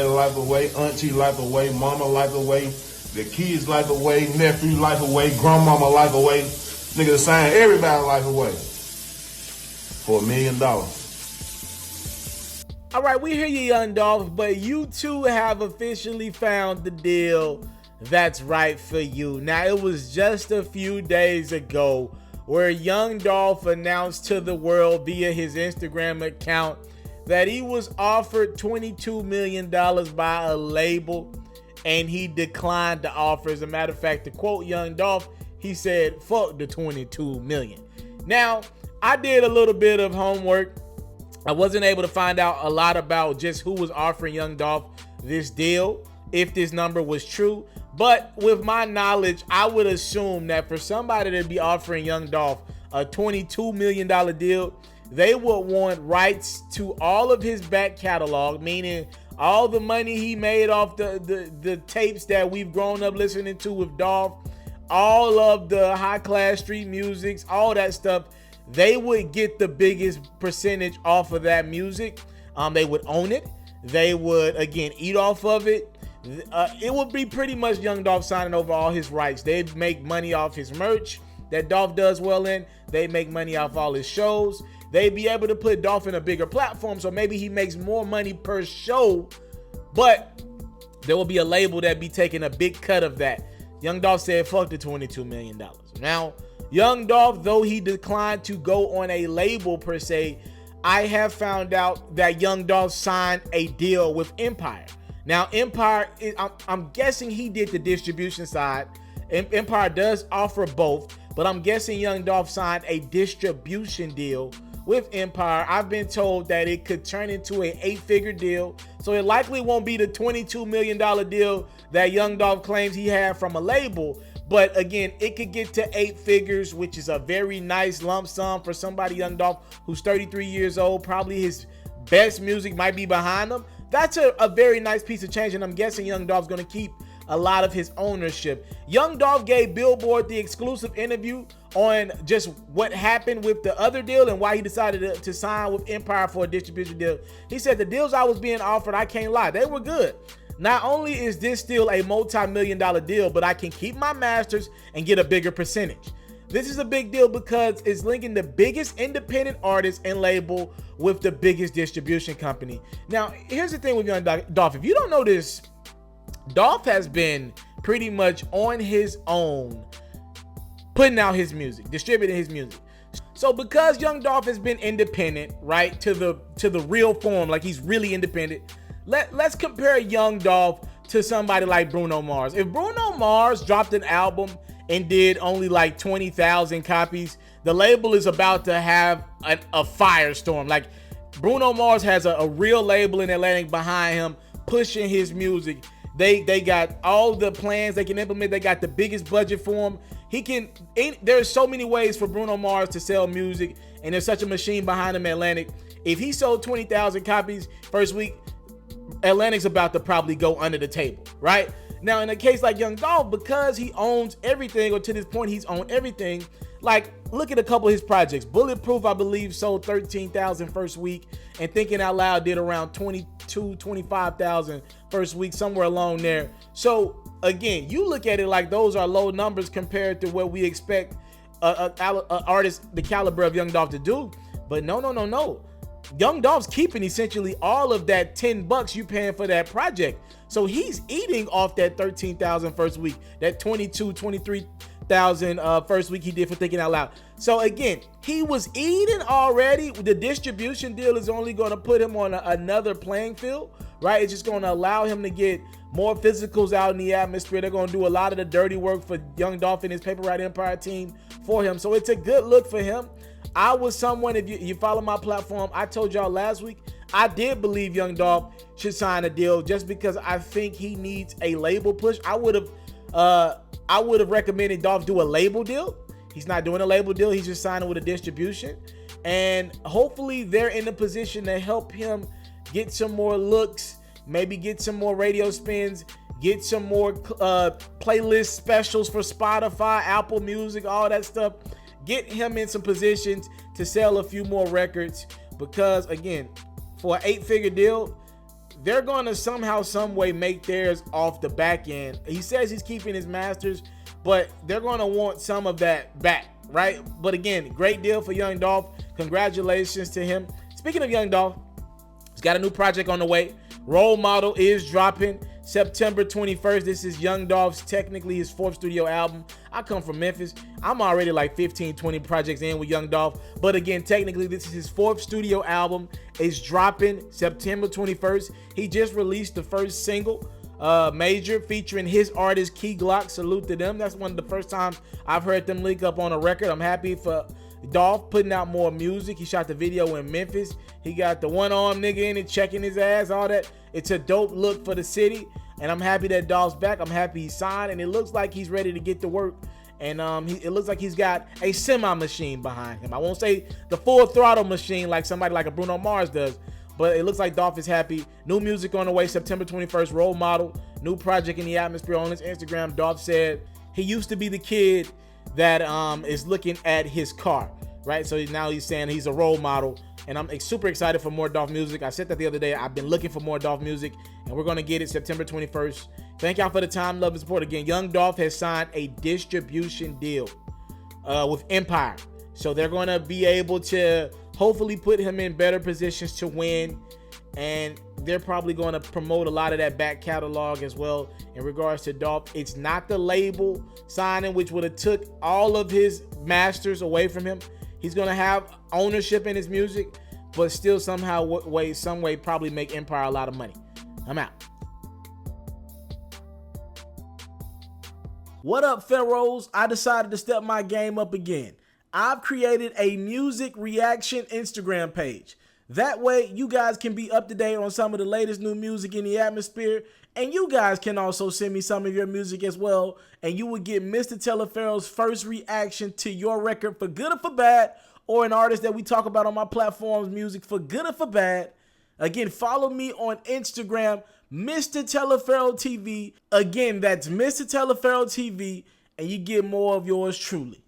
life away, auntie life away, mama life away, the kids life away, nephew life away, grandmama life away. Niggas sign everybody life away for $1 million. All right, we hear you, Young Dolph, but you two have officially found the deal that's right for you. Now, it was just a few days ago where Young Dolph announced to the world via his Instagram account that he was offered $22 million by a label, and he declined the offer. As a matter of fact, to quote Young Dolph, he said, "Fuck the $22 million." Now, I did a little bit of homework. I wasn't able to find out a lot about just who was offering Young Dolph this deal, if this number was true. But with my knowledge, I would assume that for somebody to be offering Young Dolph a $22 million deal, they would want rights to all of his back catalog, meaning all the money he made off the tapes that we've grown up listening to with Dolph, all of the high class street musics, all that stuff. They would get the biggest percentage off of that music. They would own it. They would, again, eat off of it. It would be pretty much Young Dolph signing over all his rights. They'd make money off his merch that Dolph does well in. They make money off all his shows. They'd be able to put Dolph in a bigger platform, so maybe he makes more money per show, but there will be a label that be taking a big cut of that. Young Dolph said, fuck the $22 million. Now, Young Dolph, though he declined to go on a label per se, I have found out that Young Dolph signed a deal with Empire. Now, Empire, I'm guessing he did the distribution side. Empire does offer both, but I'm guessing Young Dolph signed a distribution deal with Empire. I've been told that it could turn into an 8-figure deal, so it likely won't be the $22 million deal that Young Dolph claims he had from a label. But again, it could get to 8 figures, which is a very nice lump sum for somebody, Young Dolph, who's 33 years old. Probably his best music might be behind him. That's a very nice piece of change, and I'm guessing Young Dolph's going to keep a lot of his ownership. Young Dolph gave Billboard the exclusive interview on just what happened with the other deal and why he decided to sign with Empire for a distribution deal. He said, the deals I was being offered, I can't lie, they were good. Not only is this still a multi-million-dollar deal, but I can keep my masters and get a bigger percentage. This is a big deal because it's linking the biggest independent artist and label with the biggest distribution company. Now, here's the thing with Young Dolph. If you don't know this, Dolph has been pretty much on his own, putting out his music, distributing his music. So because Young Dolph has been independent, right, to the real form, like he's really independent, let's compare Young Dolph to somebody like Bruno Mars. If Bruno Mars dropped an album and did only like 20,000 copies, the label is about to have a firestorm. Like, Bruno Mars has a real label in Atlantic behind him pushing his music. They got all the plans they can implement. They got the biggest budget for him. There's so many ways for Bruno Mars to sell music, and there's such a machine behind him, Atlantic. If he sold 20,000 copies first week, Atlantic's about to probably go under the table, right? Now, in a case like Young Dolph, because he owns everything, or to this point he's owned everything, like, look at a couple of his projects. Bulletproof, I believe, sold 13,000 first week, and Thinking Out Loud did around 25,000 first week, somewhere along there. So again, you look at it like those are low numbers compared to what we expect a artist the caliber of Young Dolph to do. But no. Young Dolph's keeping essentially all of that $10 you paying for that project. So he's eating off that 13,000 first week, that 23,000 first week he did for Thinking Out Loud. So again, he was eating already. The distribution deal is only going to put him on another playing field, right? It's just going to allow him to get more physicals out in the atmosphere. They're going to do a lot of the dirty work for Young Dolph and his Paper Route Empire team for him. So it's a good look for him. I was someone, if you follow my platform, I told y'all last week, I did believe Young Dolph should sign a deal just because I think he needs a label push. I would have recommended Dolph do a label deal. He's not doing a label deal. He's just signing with a distribution. And hopefully they're in a position to help him get some more looks, maybe get some more radio spins, get some more playlist specials for Spotify, Apple Music, all that stuff. Get him in some positions to sell a few more records, because again, for an 8-figure deal, they're going to somehow, some way make theirs off the back end. He says he's keeping his masters, but they're going to want some of that back, right? But again, great deal for Young Dolph. Congratulations to him. Speaking of Young Dolph, he's got a new project on the way. Role Model is dropping September 21st. This is Young Dolph's, technically his 4th studio album. I come from Memphis. I'm already like 15, 20 projects in with Young Dolph. But again, technically, this is his 4th studio album. It's dropping September 21st. He just released the first single, Major, featuring his artist, Key Glock. Salute to them. That's one of the first times I've heard them link up on a record. I'm happy for Dolph putting out more music. He shot the video in Memphis. He got the one-arm nigga in it checking his ass, all that. It's a dope look for the city, and I'm happy that Dolph's back. I'm happy he signed, and it looks like he's ready to get to work. And it looks like he's got a semi-machine behind him. I won't say the full throttle machine like somebody like a Bruno Mars does, but it looks like Dolph is happy. New music on the way, September 21st, Role Model. New project in the atmosphere. On his Instagram, Dolph said he used to be the kid that is looking at his car, right? So now he's saying he's a role model, and I'm super excited for more Dolph music. I said that the other day. I've been looking for more Dolph music, and we're going to get it September 21st. Thank y'all for the time, love, and support. Again, Young Dolph has signed a distribution deal with Empire, so they're going to be able to hopefully put him in better positions to win, and they're probably going to promote a lot of that back catalog as well. In regards to Dolph, it's not the label signing, which would have took all of his masters away from him. He's going to have ownership in his music, but still somehow, some way, probably make Empire a lot of money. I'm out. What up, Ferros? I decided to step my game up again. I've created a music reaction Instagram page. That way, you guys can be up to date on some of the latest new music in the atmosphere, and you guys can also send me some of your music as well, and you will get Mr. TALIAFERRO'S first reaction to your record, for good or for bad, or an artist that we talk about on my platform's music, for good or for bad. Again, follow me on Instagram, Mr. TALIAFERRO TV. Again, that's Mr. TALIAFERRO TV, and you get more of yours truly.